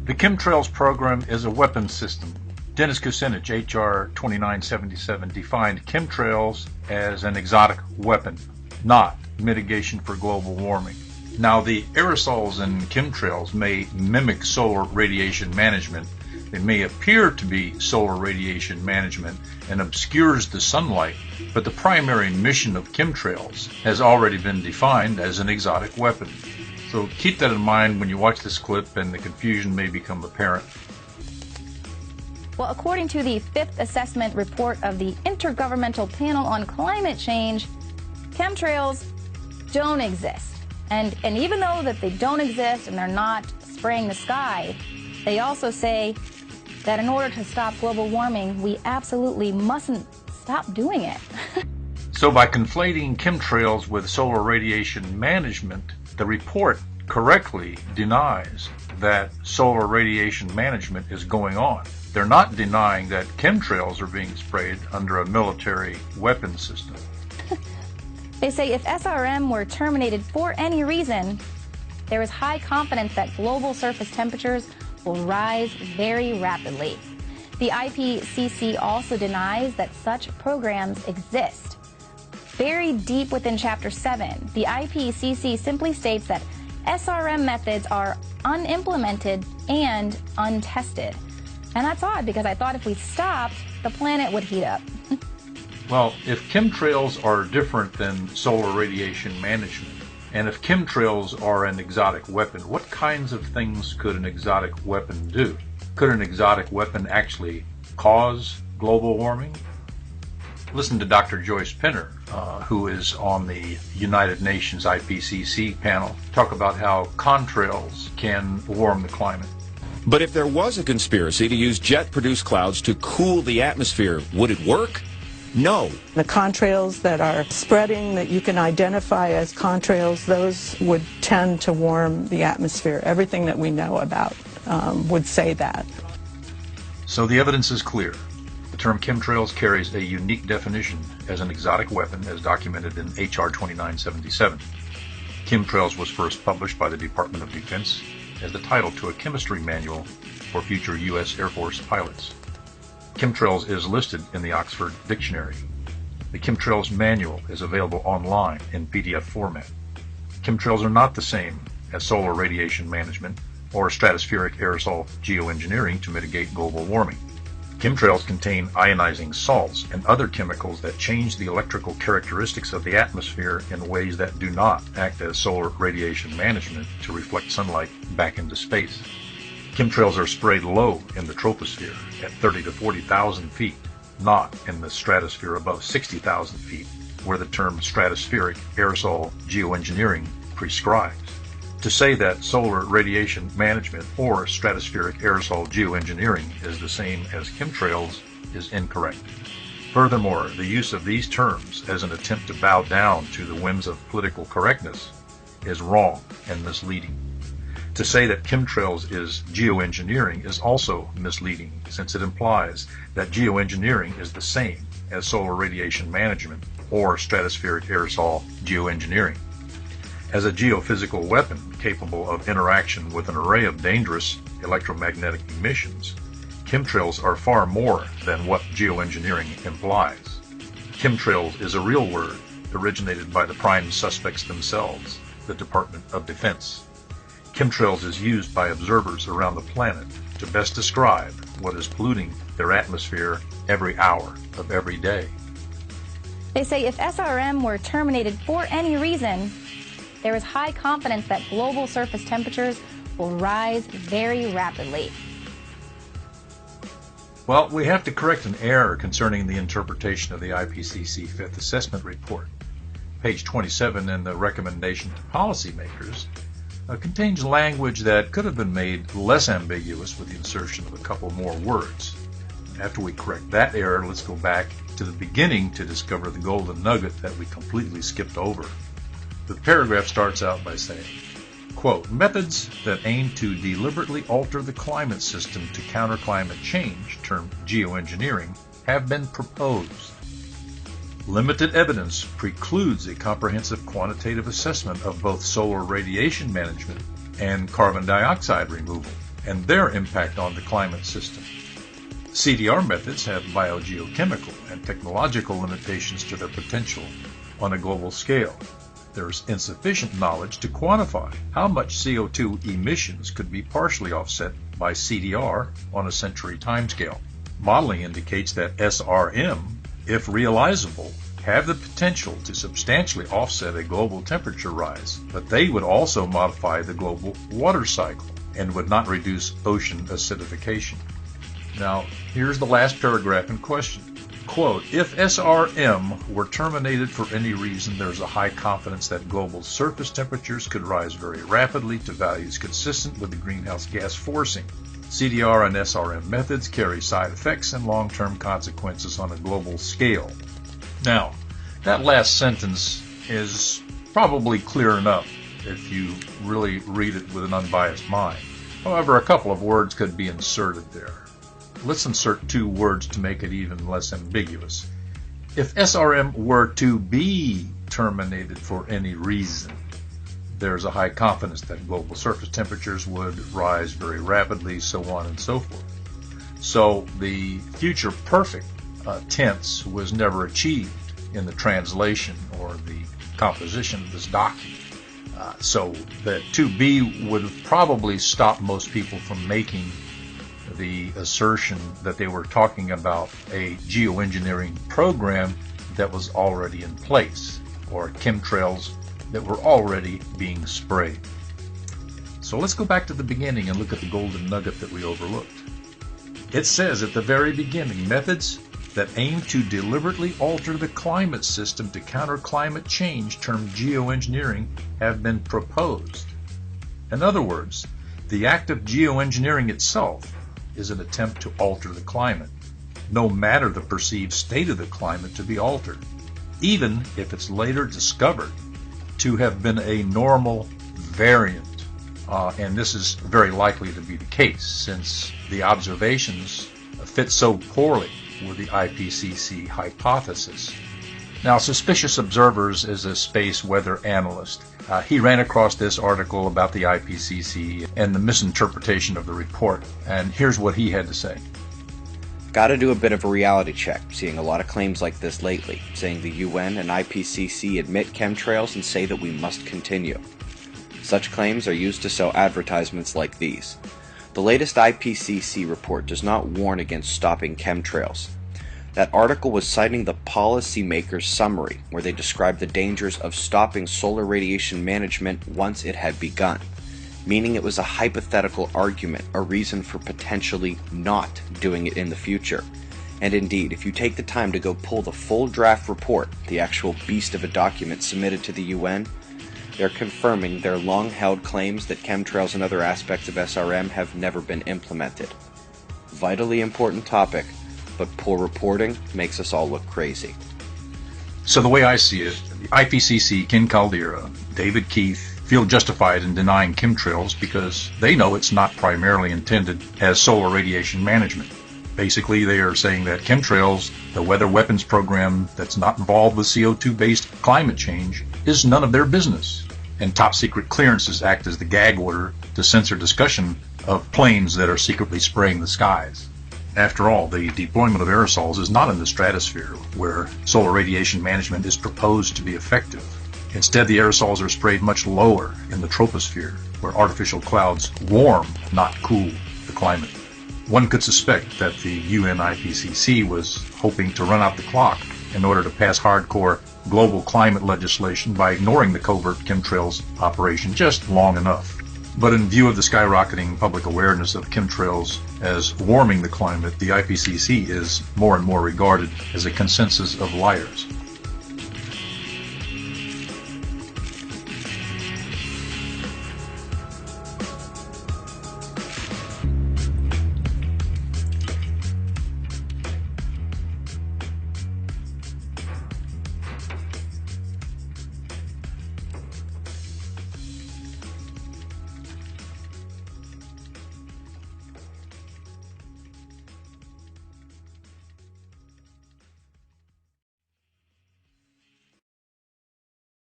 The Chemtrails program is a weapons system. Dennis Kucinich, H.R. 2977, defined chemtrails as an exotic weapon, not mitigation for global warming. Now, the aerosols in chemtrails may mimic solar radiation management. They may appear to be solar radiation management and obscures the sunlight, but the primary mission of chemtrails has already been defined as an exotic weapon. So keep that in mind when you watch this clip and the confusion may become apparent. Well, according to the fifth assessment report of the Intergovernmental Panel on Climate Change, chemtrails don't exist. And even though that they don't exist and they're not spraying the sky, they also say that in order to stop global warming, we absolutely mustn't stop doing it. So by conflating chemtrails with solar radiation management, the report correctly denies that solar radiation management is going on. They're not denying that chemtrails are being sprayed under a military weapons system. They say if SRM were terminated for any reason, there is high confidence that global surface temperatures will rise very rapidly. The IPCC also denies that such programs exist. Buried deep within Chapter 7, the IPCC simply states that SRM methods are unimplemented and untested. And that's odd, because I thought if we stopped, the planet would heat up. Well, if chemtrails are different than solar radiation management, and if chemtrails are an exotic weapon, what kinds of things could an exotic weapon do? Could an exotic weapon actually cause global warming? Listen to Dr. Joyce Pinner, who is on the United Nations IPCC panel, talk about how contrails can warm the climate. But if there was a conspiracy to use jet-produced clouds to cool the atmosphere, would it work? No. The contrails that are spreading that you can identify as contrails, those would tend to warm the atmosphere. Everything that we know about would say that. So the evidence is clear. The term chemtrails carries a unique definition as an exotic weapon as documented in H.R. 2977. Chemtrails was first published by the Department of Defense as the title to a chemistry manual for future U.S. Air Force pilots. Chemtrails is listed in the Oxford Dictionary. The Chemtrails manual is available online in PDF format. Chemtrails are not the same as solar radiation management or stratospheric aerosol geoengineering to mitigate global warming. Chemtrails contain ionizing salts and other chemicals that change the electrical characteristics of the atmosphere in ways that do not act as solar radiation management to reflect sunlight back into space. Chemtrails are sprayed low in the troposphere at 30 to 40,000 feet, not in the stratosphere above 60,000 feet, where the term stratospheric aerosol geoengineering prescribes. To say that solar radiation management or stratospheric aerosol geoengineering is the same as chemtrails is incorrect. Furthermore, the use of these terms as an attempt to bow down to the whims of political correctness is wrong and misleading. To say that chemtrails is geoengineering is also misleading, since it implies that geoengineering is the same as solar radiation management or stratospheric aerosol geoengineering. As a geophysical weapon capable of interaction with an array of dangerous electromagnetic emissions, chemtrails are far more than what geoengineering implies. Chemtrails is a real word originated by the prime suspects themselves, the Department of Defense. Chemtrails is used by observers around the planet to best describe what is polluting their atmosphere every hour of every day. They say if SRM were terminated for any reason, there is high confidence that global surface temperatures will rise very rapidly. Well, we have to correct an error concerning the interpretation of the IPCC Fifth Assessment Report. Page 27 in the recommendation to policymakers contains language that could have been made less ambiguous with the insertion of a couple more words. After we correct that error, let's go back to the beginning to discover the golden nugget that we completely skipped over. The paragraph starts out by saying, quote, methods that aim to deliberately alter the climate system to counter climate change, termed geoengineering, have been proposed. Limited evidence precludes a comprehensive quantitative assessment of both solar radiation management and carbon dioxide removal. and their impact on the climate system. CDR methods have biogeochemical and technological limitations to their potential on a global scale. There is insufficient knowledge to quantify how much CO2 emissions could be partially offset by CDR on a century timescale. Modeling indicates that SRM, if realizable, have the potential to substantially offset a global temperature rise, but they would also modify the global water cycle and would not reduce ocean acidification. Now, here's the last paragraph in question. Quote, if SRM were terminated for any reason, there's a high confidence that global surface temperatures could rise very rapidly to values consistent with the greenhouse gas forcing. CDR and SRM methods carry side effects and long-term consequences on a global scale. Now, that last sentence is probably clear enough if you really read it with an unbiased mind. However, a couple of words could be inserted there. Let's insert two words to make it even less ambiguous. If SRM were to be terminated for any reason, there's a high confidence that global surface temperatures would rise very rapidly, so on and so forth. So the future perfect tense was never achieved in the translation or the composition of this document. So that to be would probably stop most people from making the assertion that they were talking about a geoengineering program that was already in place, or chemtrails that were already being sprayed. So let's go back to the beginning and look at the golden nugget that we overlooked. It says at the very beginning, methods that aim to deliberately alter the climate system to counter climate change, termed geoengineering, have been proposed. In other words, the act of geoengineering itself is an attempt to alter the climate, no matter the perceived state of the climate to be altered, even if it's later discovered to have been a normal variant. And this is very likely to be the case, since the observations fit so poorly with the IPCC hypothesis. Now, Suspicious Observers is a space weather analyst. He ran across this article about the IPCC and the misinterpretation of the report, and here's what he had to say. Got to do a bit of a reality check, seeing a lot of claims like this lately, saying the UN and IPCC admit chemtrails and say that we must continue. Such claims are used to sell advertisements like these. The latest IPCC report does not warn against stopping chemtrails. That article was citing the policymakers' summary, where they described the dangers of stopping solar radiation management once it had begun, meaning it was a hypothetical argument, a reason for potentially not doing it in the future. And indeed, if you take the time to go pull the full draft report, the actual beast of a document submitted to the UN, they're confirming their long-held claims that chemtrails and other aspects of SRM have never been implemented. Vitally important topic, but poor reporting makes us all look crazy. So the way I see it, the IPCC, Ken Caldera, David Keith feel justified in denying chemtrails because they know it's not primarily intended as solar radiation management. Basically, they are saying that chemtrails, the weather weapons program that's not involved with CO2-based climate change, is none of their business. And top secret clearances act as the gag order to censor discussion of planes that are secretly spraying the skies. After all, the deployment of aerosols is not in the stratosphere, where solar radiation management is proposed to be effective. Instead, the aerosols are sprayed much lower in the troposphere, where artificial clouds warm, not cool, the climate. One could suspect that the UN IPCC was hoping to run out the clock in order to pass hardcore global climate legislation by ignoring the covert chemtrails operation just long enough. But in view of the skyrocketing public awareness of chemtrails as warming the climate, the IPCC is more and more regarded as a consensus of liars.